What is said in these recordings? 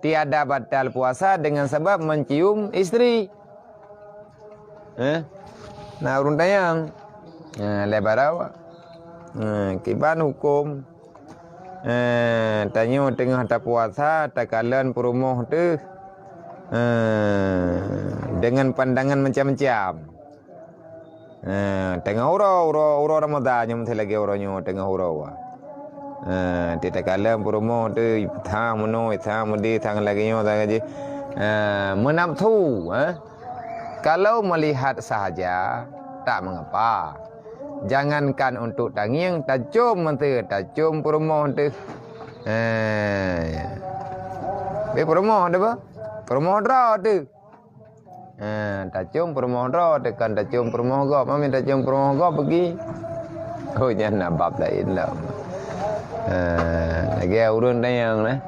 tiada batal puasa dengan sebab mencium istri. Nah urun tayang. Lebar awak. Kiban hukum. Tanya tengah tak puasa tak kalan perumuh tu. Dengan pandangan macam-macam. Tengah ura Ramadan yang mesti lagi uranya tengah ura. Tidak kalah promo tu thang mono thang mudi thang lagi nyo thang aja menafsu. Kalau melihat sahaja tak mengapa. Jangankan untuk tanging tajum menteri tajum promo tu. Be promo ada apa? Promo draw tu. Tajum promo draw tekan tajum promo go, mami tajum promo go pergi. Oh jangan bab lain lah. Lagi urun tayang lah.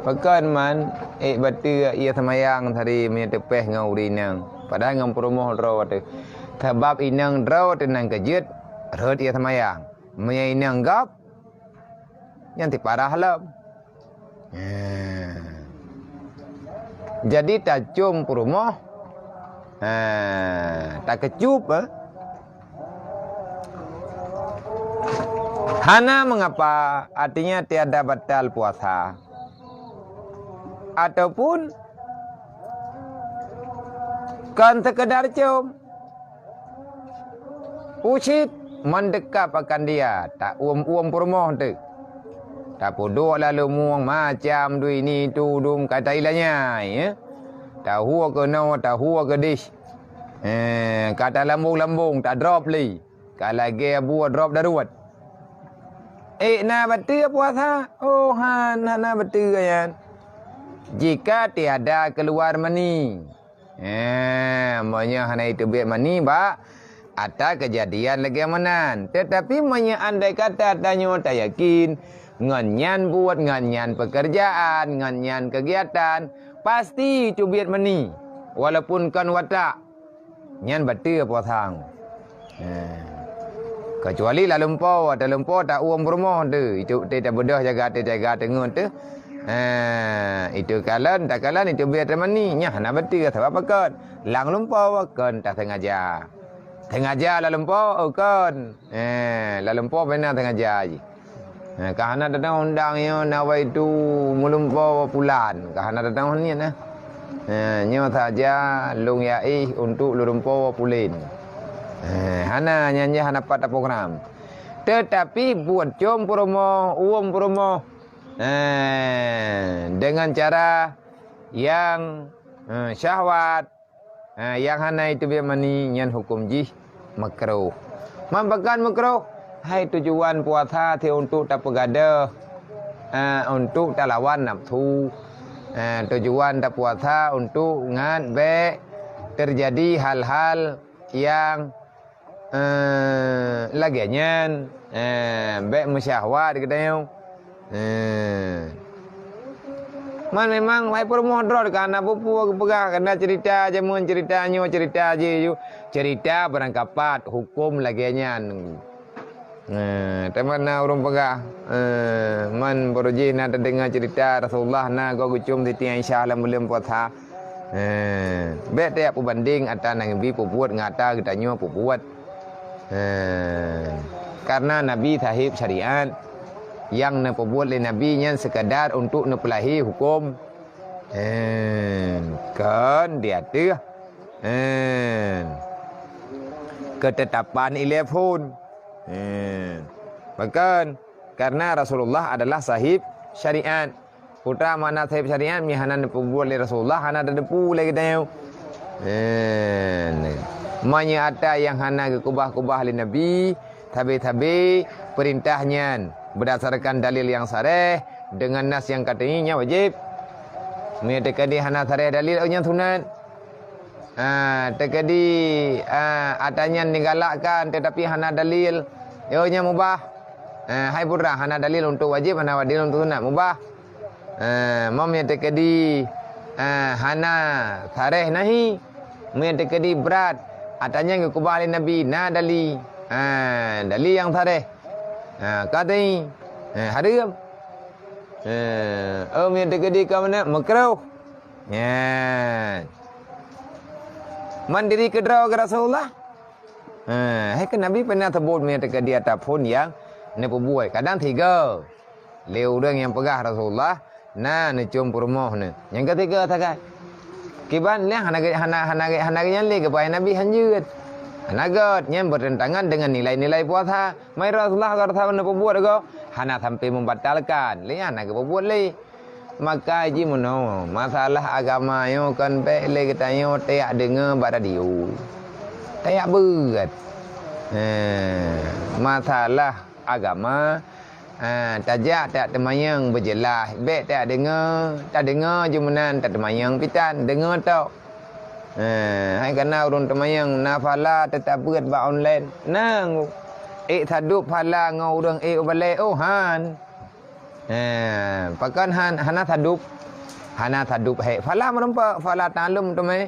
Pakan man batu ia semayang tadi punya tepeh ngau rinang. Padahal ngam promoh draw tu. Sebab inang draw tenang kejut rot ia semayang. Punya inang gap yang ti parah lah. Jadi tajum promoh tak kecup Hana mengapa artinya tiada batal puasa. Ataupun kan sekedar cium. Usit mendekat akan dia. Tak uam-uam permoh tu. Tak podok lalu muang macam tu ini tu dum kata ilahnya. Ya? Tahu ke no, tahu ke dish. Kata lambung-lambung tak drop li. Kalau lagi buat drop darurat. Na betul puasa. Oh hana betul kan. Jika tiada keluar mani. Maknanya hana itu biar mani ba. Ada kejadian lagi amanan. Tetapi maknanya andai kata tanya tak yakin. Nganyan buat nganyan pekerjaan, nganyan kegiatan. Pasti itu biar mani. Walaupun kan watak. Nyan betul puasa. Kecuali lah lumpur tak uang berumah tu. Itu tidak bodoh jaga tengok tu. Itu kalan tak kalan itu biar temani. Nyah nak betul sebab apa kan? Lang lumpur kan tak sengaja. Sengaja lah lumpur kan. Lah lumpur benar sengaja je. Kahana datang undang yo nawa itu melumpur pulan. Kahana datang ni nah. Nyo saja lung yai untuk lumpur pulin. Hana nyanyi hana pada program. Tetapi buat jom promo, uang promo. Dengan cara yang syahwat. Yang hana itu biar mani nyan hukum jih makruh. Mampakan makruh. Hai tujuan puasa ti untuk tak pegada. Untuk tak lawan nafsu. Tujuan tak puasa untuk ngat be terjadi hal-hal yang laginya baik mesyahwat katanya. Man memang mai permohdrot karena bupu pegah karena cerita jamuan ceritanya cerita je cerita berangkapat hukum laginya. Teman urung pegah man beruji nak dengar cerita Rasulullah na go gucum Siti Aisyah lam belum puasa. Bet dia pembanding ata Nabi pubuat ngata katanya pubuat. Karena Nabi sahib syariat yang napubuat oleh Nabi nya sekadar untuk nepelahi hukum. Kan dia tu ketetapan ilafun. Bahkan karena Rasulullah adalah sahib syariat. Putra mana sahib syariat mihanan napubuat oleh Rasulullah hana ada depu lagi tahu. Manya ada yang hana kubah-kubah oleh Nabi, tabi-tabi perintahnya berdasarkan dalil yang sareh dengan nas yang katanya wajib. Tekadi hana sareh dalil yang sunat. Tekadi adanya digalakkan tetapi hana dalil nya mubah. Hai putra hana dalil untuk wajib, hana dalil untuk sunat mubah. Mam tekadi hana sareh nahi. Tekadi berat adanya kubah oleh Nabi na dali. Dali yang sareh. Katanya haram. Min tegedi ka mana makruh. Ya. Mandiri ke draw ke Rasulullah. Hai kan Nabi pernah sebut min tegedi ataupun yang ni perbuat. Kadang 3. Leu orang yang pegah Rasulullah. Nah, ni cium rumah ni. Yang ketiga takat. Kiban liang hanaga yang le kepada Nabi hanjut. Hanagat yang bertentangan dengan nilai-nilai puasa. Mai Rasulullah kata mana perbuat ko? Hana sampai membatalkan. Liang hanaga perbuat le. Maka ji mono masalah agama yo kan pe le kita yo tak dengar pada dia. Tak berat. Masalah agama tajak tak temayang berjelas. Baik tak dengar jumunan tak temayang pitan, dengar tau. Hai kena urun temayang nafala tetap berat ba online. Nang sadup phala ngau urang balik han. Pakan hana sadup he. Phala merempa, phala talum tu mai.